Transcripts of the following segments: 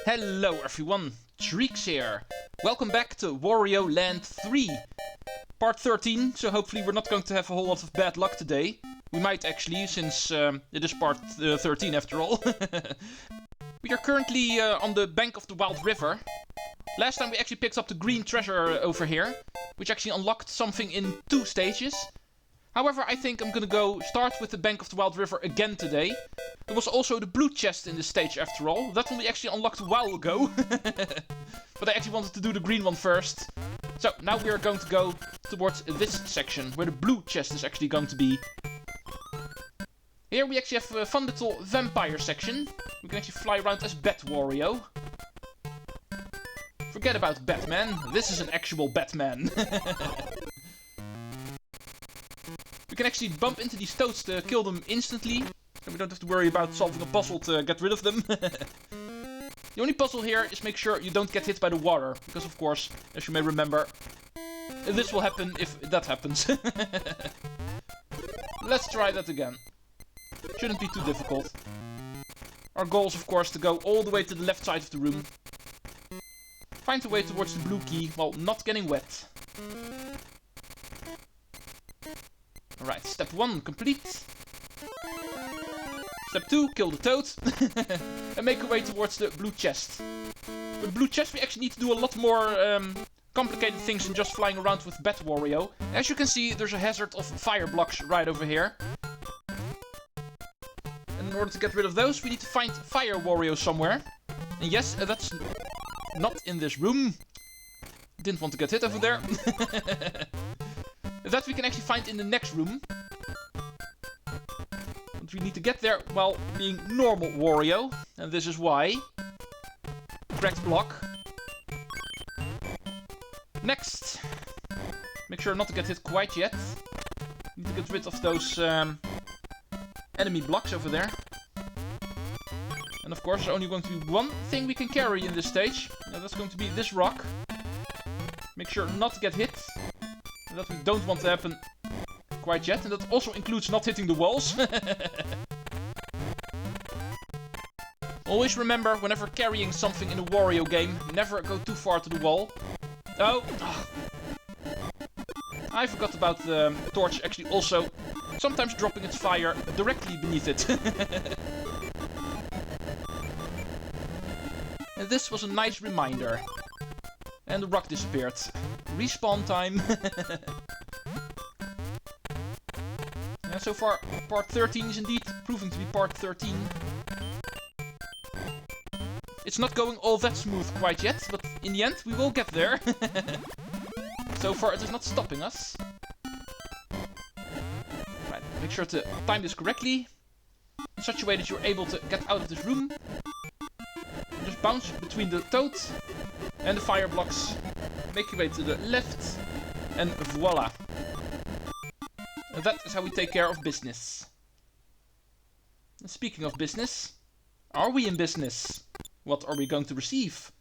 Hello everyone, Treecks here. Welcome back to Wario Land 3. Part 13, so hopefully we're not going to have a whole lot of bad luck today. We might actually, since it is part 13 after all. We are currently on the bank of the Wild River. Last time we actually picked up the green treasure over here, which actually unlocked something in 2 stages. However, I think I'm gonna start with the bank of the Wild River again today. There was also the blue chest in this stage after all. That one we actually unlocked a while ago. But I actually wanted to do the green one first. So now we are going to go towards this section, where the blue chest is actually going to be. Here we actually have a fun little vampire section. We can actually fly around as Bat Wario. Forget about Batman, this is an actual Batman. We can actually bump into these toads to kill them instantly. So we don't have to worry about solving a puzzle to get rid of them. The only puzzle here is make sure you don't get hit by the water. Because of course, as you may remember, this will happen if that happens. Let's try that again. Shouldn't be too difficult. Our goal is of course to go all the way to the left side of the room. Find a way towards the blue key while not getting wet. Alright, step 1 complete. Step 2, kill the toad. And make our way towards the blue chest. With the blue chest we actually need to do a lot more complicated things than just flying around with Bat Wario. As you can see, there's a hazard of fire blocks right over here. And in order to get rid of those, we need to find Fire Wario somewhere. And yes, that's not in this room. Didn't want to get hit over there. That we can actually find in the next room. But we need to get there while being normal Wario. And this is why. Cracked block. Next. Make sure not to get hit quite yet. Need to get rid of those enemy blocks over there. And of course there's only going to be one thing we can carry in this stage. And that's going to be this rock. Make sure not to get hit. That we don't want to happen quite yet. And that also includes not hitting the walls. Always remember, whenever carrying something in a Wario game, never go too far to the wall. Oh! I forgot about the torch actually also sometimes dropping its fire directly beneath it. And this was a nice reminder. And the rock disappeared. Respawn time. And so far, part 13 is indeed proving to be part 13. It's not going all that smooth quite yet, but in the end we will get there. So far it is not stopping us. Right, make sure to time this correctly. In such a way that you're able to get out of this room. And just bounce between the toad and the fire blocks. Make your way to the left. And voila. And that is how we take care of business. And speaking of business, are we in business? What are we going to receive?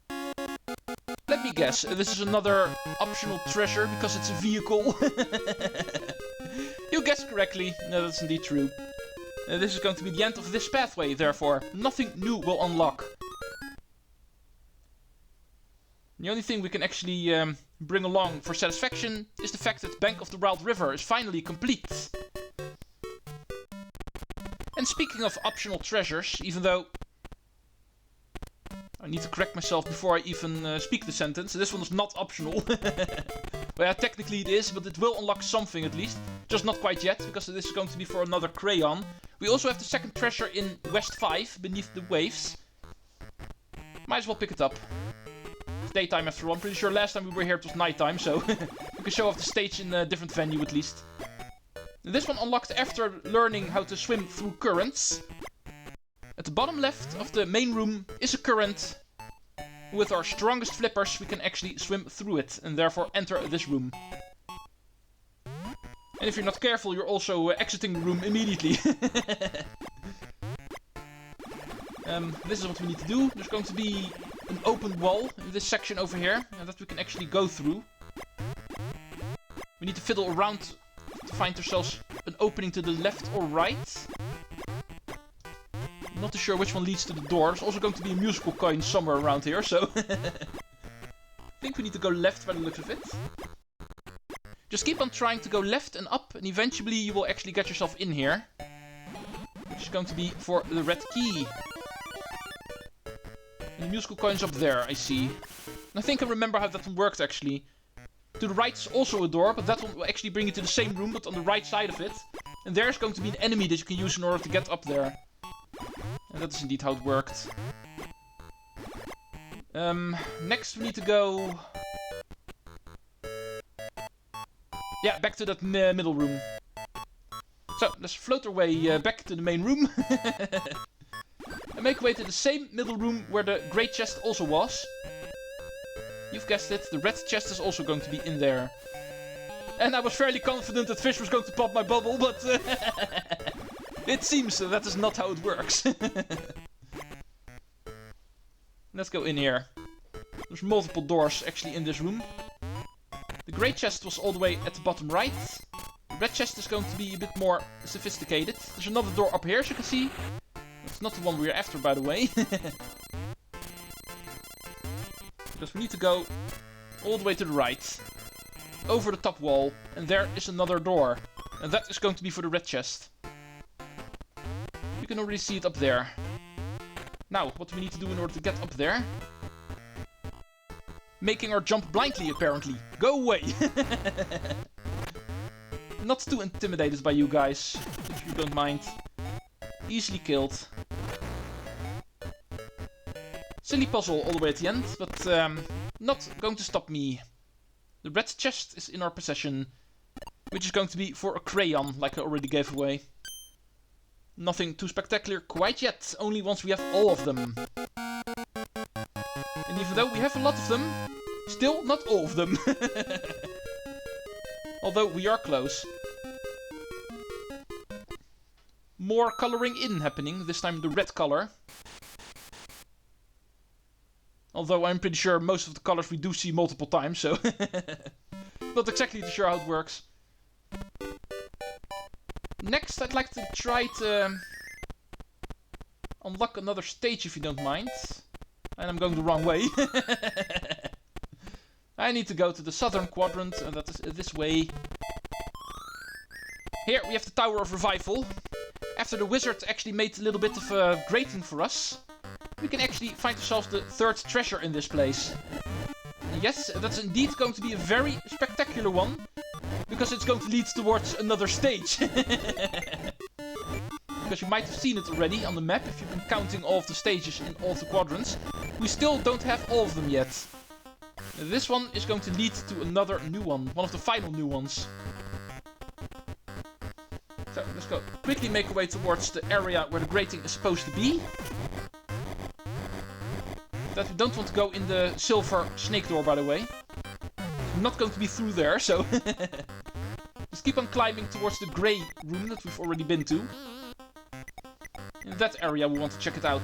Let me guess, this is another optional treasure because it's a vehicle. You guessed correctly. No, that's indeed true. This is going to be the end of this pathway, therefore nothing new will unlock. The only thing we can actually bring along for satisfaction is the fact that Bank of the Wild River is finally complete. And speaking of optional treasures, even though I need to correct myself before I even speak the sentence, this one is not optional. Well, yeah, technically it is, but it will unlock something at least. Just not quite yet, because this is going to be for another crayon. We also have the second treasure in West 5, beneath the waves. Might as well pick it up. It's daytime after all. I'm pretty sure last time we were here it was nighttime, so we can show off the stage in a different venue at least. And this one unlocked after learning how to swim through currents. At the bottom left of the main room is a current. With our strongest flippers we can actually swim through it and therefore enter this room. And if you're not careful you're also exiting the room immediately. This is what we need to do. There's going to be an open wall in this section over here, and that we can actually go through. We need to fiddle around to find ourselves an opening to the left or right. Not too sure which one leads to the door. There's also going to be a musical coin somewhere around here, so... I think we need to go left by the looks of it. Just keep on trying to go left and up, and eventually you will actually get yourself in here. Which is going to be for the red key. And the musical coin's up there, I see. And I think I remember how that one worked, actually. To the right is also a door, but that one will actually bring you to the same room, but on the right side of it. And there's going to be an enemy that you can use in order to get up there. And that is indeed how it worked. Next we need to go... Yeah, back to that middle room. So, let's float our way back to the main room. And make our way to the same middle room where the great chest also was. You've guessed it, the red chest is also going to be in there. And I was fairly confident that Fish was going to pop my bubble, but... it seems that is not how it works. Let's go in here. There's multiple doors actually in this room. The great chest was all the way at the bottom right. The red chest is going to be a bit more sophisticated. There's another door up here, as you can see. That's not the one we're after, by the way. Because we need to go all the way to the right. Over the top wall. And there is another door. And that is going to be for the red chest. You can already see it up there. Now, what do we need to do in order to get up there? Making our jump blindly, apparently. Go away! Not too intimidated by you guys, if you don't mind. Easily killed. Silly puzzle all the way at the end, but not going to stop me. The red chest is in our possession, which is going to be for a crayon, like I already gave away. Nothing too spectacular quite yet, only once we have all of them. And even though we have a lot of them, still not all of them. Although we are close. More coloring in happening, this time the red color. Although I'm pretty sure most of the colors we do see multiple times, so... Not exactly too sure how it works. Next, I'd like to try to... unlock another stage, if you don't mind. And I'm going the wrong way. I need to go to the southern quadrant, and that is this way. Here we have the Tower of Revival. After the wizard actually made a little bit of a grating for us, we can actually find ourselves the third treasure in this place. And yes, that's indeed going to be a very spectacular one, because it's going to lead towards another stage. Because you might have seen it already on the map if you've been counting all of the stages in all of the quadrants. We still don't have all of them yet. This one is going to lead to another new one of the final new ones. So, let's go quickly make our way towards the area where the grating is supposed to be. That we don't want to go in the silver snake door, by the way. I'm not going to be through there, so... Just keep on climbing towards the grey room that we've already been to. In that area we want to check it out.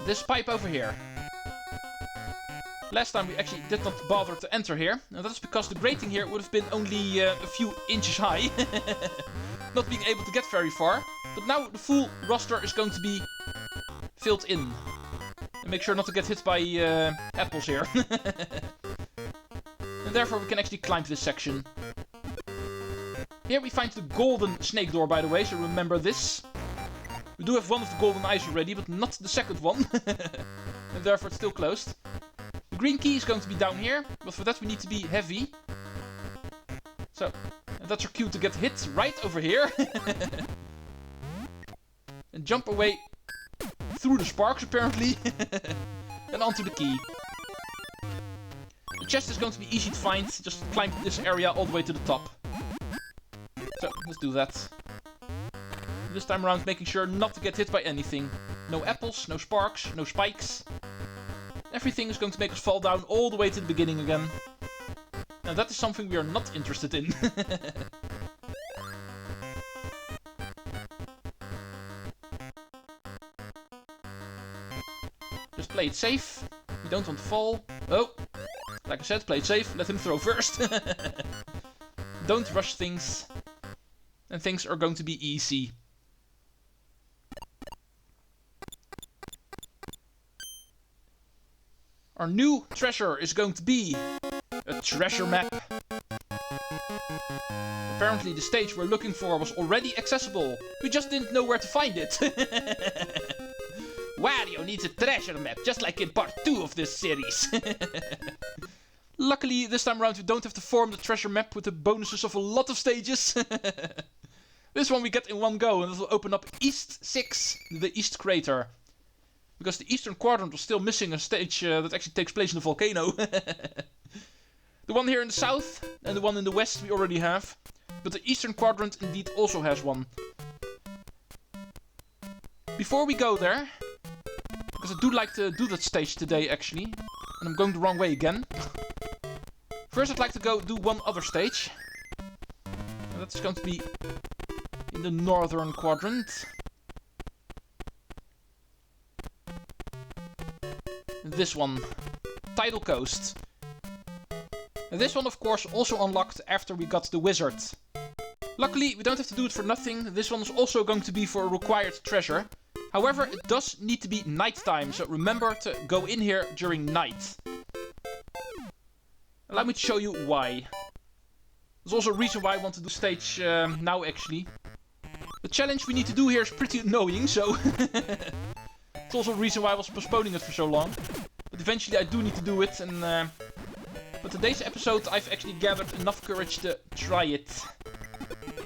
This pipe over here. Last time we actually did not bother to enter here. And that's because the grating here would have been only a few inches high. Not being able to get very far. But now the full roster is going to be filled in. And make sure not to get hit by apples here. And therefore we can actually climb this section. Here we find the golden snake door, by the way, so remember this. We do have one of the golden eyes already, but not the second one. And therefore it's still closed. The green key is going to be down here, but for that we need to be heavy. So, and that's our cue to get hit right over here. And jump away through the sparks, apparently. And onto the key. The chest is going to be easy to find. Just climb this area all the way to the top. So, let's do that. This time around making sure not to get hit by anything. No apples, no sparks, no spikes. Everything is going to make us fall down all the way to the beginning again. And that is something we are not interested in. Just play it safe. You don't want to fall. Oh, like I said, play it safe. Let him throw first. don't rush things. And things are going to be easy. Our new treasure is going to be a treasure map. Apparently the stage we're looking for was already accessible. We just didn't know where to find it. Wario needs a treasure map, just like in part 2 of this series. Luckily, this time around we don't have to form the treasure map with the bonuses of a lot of stages. This one we get in one go, and it will open up East 6, the East Crater. Because the Eastern Quadrant was still missing a stage that actually takes place in the volcano. The one here in the south, and the one in the west we already have. But the Eastern Quadrant indeed also has one. Before we go there, because I do like to do that stage today actually, and I'm going the wrong way again. First I'd like to go do one other stage. And that's going to be in the Northern Quadrant. This one, Tidal Coast. And this one of course also unlocked after we got the wizard. Luckily we don't have to do it for nothing. This one is also going to be for a required treasure. However, it does need to be nighttime, so remember to go in here during night. Allow me to show you why. There's also a reason why I want to do stage now actually. The challenge we need to do here is pretty annoying, so... It's also a reason why I was postponing it for so long. But eventually I do need to do it, and... For today's episode I've actually gathered enough courage to try it.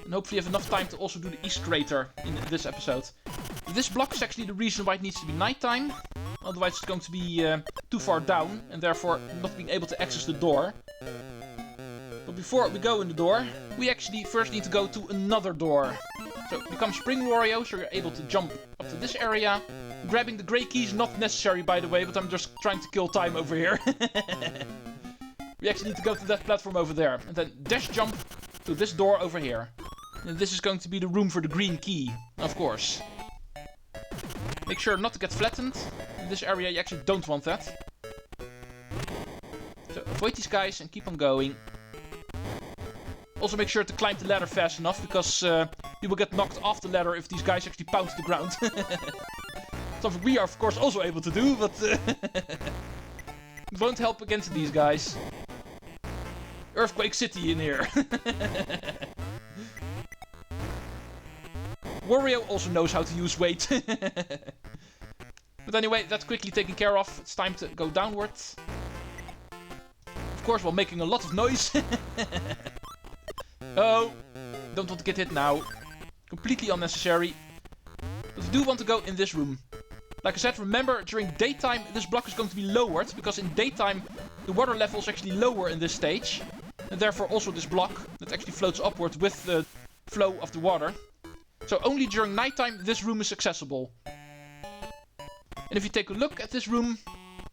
And hopefully have enough time to also do the East Crater in this episode. This block is actually the reason why it needs to be nighttime. Otherwise it's going to be too far down, and therefore not being able to access the door. But before we go in the door, we actually first need to go to another door. So become Spring Wario, so you're able to jump up to this area. Grabbing the grey keys not necessary by the way, but I'm just trying to kill time over here. We actually need to go to that platform over there. And then dash jump to this door over here. And this is going to be the room for the green key, of course. Make sure not to get flattened. In this area you actually don't want that. So avoid these guys and keep on going. Also make sure to climb the ladder fast enough, because you will get knocked off the ladder if these guys actually pound the ground. Something we are of course also able to do, but it won't help against these guys. Earthquake City in here. Wario also knows how to use weight. But anyway, that's quickly taken care of. It's time to go downwards. Of course, while making a lot of noise. Oh, don't want to get hit now. Completely unnecessary. But we do want to go in this room. Like I said, remember, during daytime this block is going to be lowered, because in daytime the water level is actually lower in this stage. And therefore also this block that actually floats upward with the flow of the water. So only during nighttime this room is accessible. And if you take a look at this room,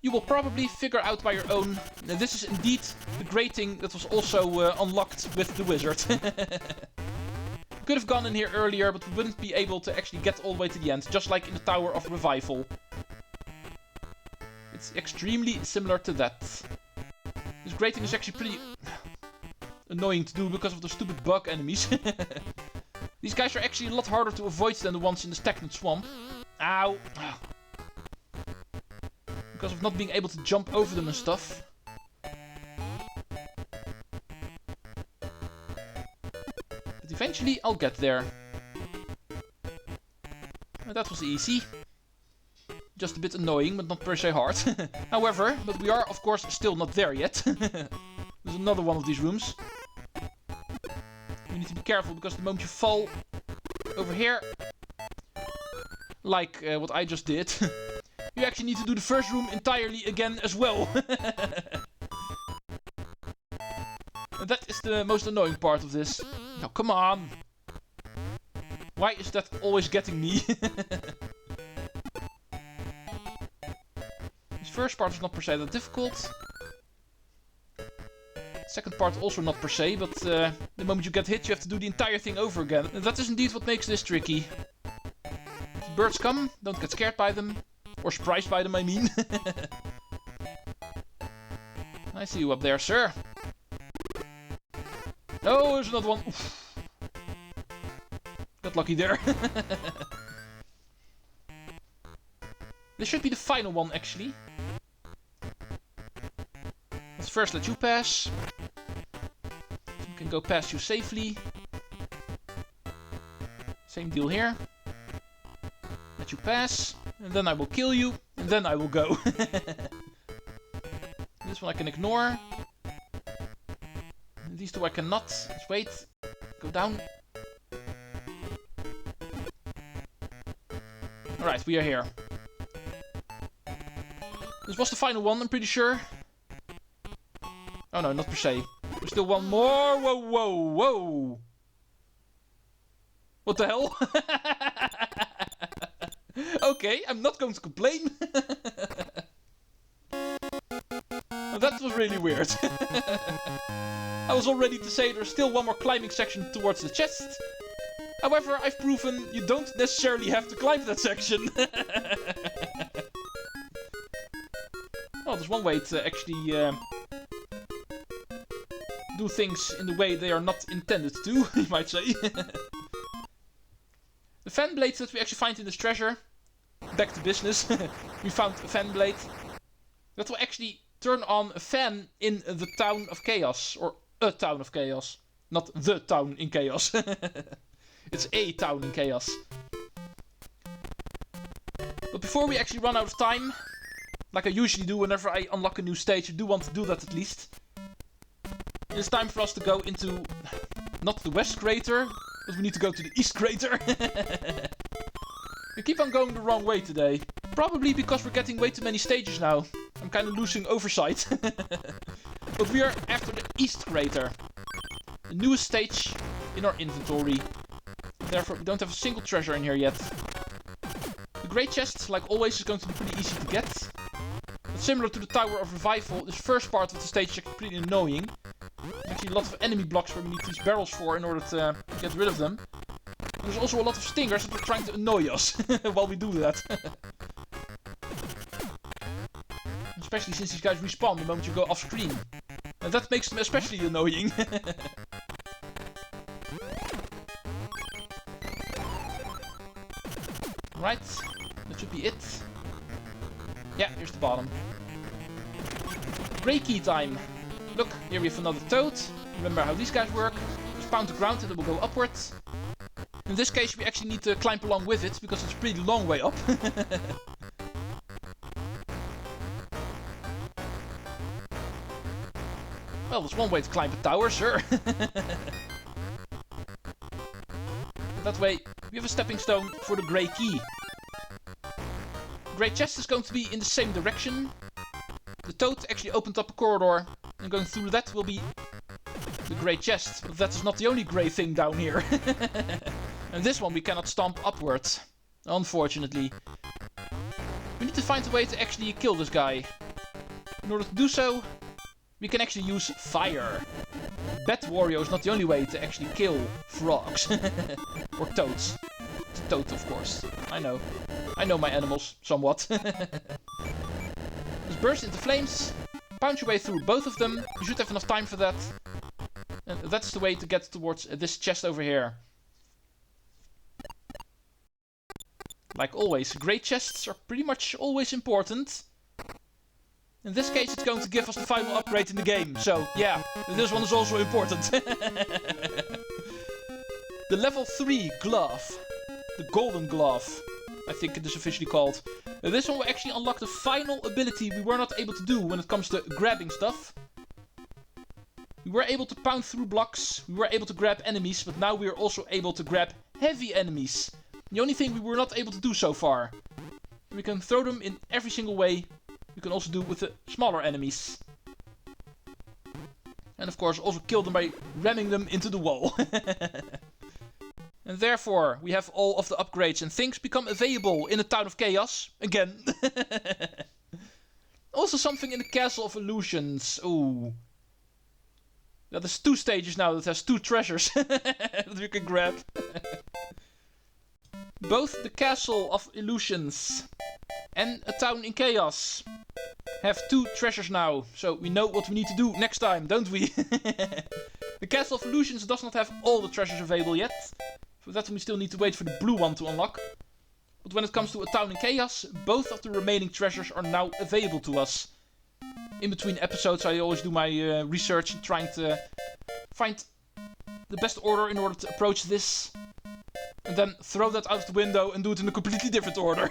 you will probably figure out by your own that this is indeed the grating that was also unlocked with the wizard. Could have gone in here earlier, but we wouldn't be able to actually get all the way to the end, just like in the Tower of Revival. It's extremely similar to that. This grating is actually pretty annoying to do because of the stupid bug enemies. These guys are actually a lot harder to avoid than the ones in the stagnant swamp. Ow! Because of not being able to jump over them and stuff. But eventually I'll get there. And that was easy. Just a bit annoying, but not per se hard. However, but we are of course still not there yet. There's another one of these rooms. You need to be careful, because the moment you fall over here, like what I just did, you actually need to do the first room entirely again as well. And that is the most annoying part of this. Now come on! Why is that always getting me? This first part is not per se that difficult. Second part also not per se, but the moment you get hit you have to do the entire thing over again. And that is indeed what makes this tricky. If the birds come, don't get scared by them. Or surprised by them, I mean. I see you up there, sir. Oh, there's another one. Oof. Got lucky there. This should be the final one, actually. Let's first let you pass. We can go past you safely. Same deal here. Let you pass. And then I will kill you. And then I will go. This one I can ignore. These two I cannot. Let's wait. Go down. Alright, we are here. This was the final one, I'm pretty sure. Oh no, not per se. There's still one more. Whoa, whoa, whoa. What the hell? Okay, I'm not going to complain. That was really weird. I was all ready to say there's still one more climbing section towards the chest. However, I've proven you don't necessarily have to climb that section. Well, there's one way to actually do things in the way they are not intended to, you might say. The fan blades that we actually find in this treasure. Back to business. We found a fan blade. That will actually turn on a fan in the town of chaos. Or a town of chaos. Not the town in chaos. It's a town in chaos. But before we actually run out of time, like I usually do whenever I unlock a new stage, I do want to do that at least. It's time for us to go into, not the west crater, but we need to go to the east crater. We keep on going the wrong way today. Probably because we're getting way too many stages now. I'm kind of losing oversight. But we are after the east crater. The newest stage in our inventory. Therefore, we don't have a single treasure in here yet. The great chest, like always, is going to be pretty easy to get. But similar to the Tower of Revival, this first part of the stage is actually pretty annoying. There's actually a lot of enemy blocks where we need these barrels for in order to get rid of them. There's also a lot of stingers that are trying to annoy us while we do that. Especially since these guys respawn the moment you go off screen. And that makes them especially annoying. Right, that should be it. Yeah, here's the bottom. Grey key time. Look, here we have another toad. Remember how these guys work. Just pound the ground and it will go upwards. In this case, we actually need to climb along with it, because it's a pretty long way up. Well, there's one way to climb a tower, sure. That way, we have a stepping stone for the grey key. The grey chest is going to be in the same direction. The toad actually opened up a corridor, and going through that will be the grey chest. But that is not the only grey thing down here. And this one we cannot stomp upwards, unfortunately. We need to find a way to actually kill this guy. In order to do so, we can actually use fire. Bat Wario is not the only way to actually kill frogs. Or toads. It's a toad, of course. I know. I know my animals, somewhat. Just burst into flames. Pound your way through both of them. You should have enough time for that. And that's the way to get towards this chest over here. Like always, great chests are pretty much always important. In this case, it's going to give us the final upgrade in the game. So, yeah, this one is also important. The level 3 glove. The golden glove, I think it is officially called. This one will actually unlock the final ability we were not able to do when it comes to grabbing stuff. We were able to pound through blocks, we were able to grab enemies, but now we are also able to grab heavy enemies. The only thing we were not able to do so far. We can throw them in every single way. We can also do with the smaller enemies. And of course also kill them by ramming them into the wall. And therefore we have all of the upgrades and things become available in the Town of Chaos. Again. Also something in the Castle of Illusions. Ooh. Yeah, there's 2 stages now that has 2 treasures that we can grab. Both the Castle of Illusions and a Town in Chaos have 2 treasures now. So we know what we need to do next time, don't we? The Castle of Illusions does not have all the treasures available yet. For that we still need to wait for the blue one to unlock. But when it comes to A Town in Chaos, both of the remaining treasures are now available to us. In between episodes I always do my research and trying to find the best order in order to approach this. And then throw that out of the window and do it in a completely different order.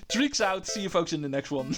Treecks out, see you folks in the next one.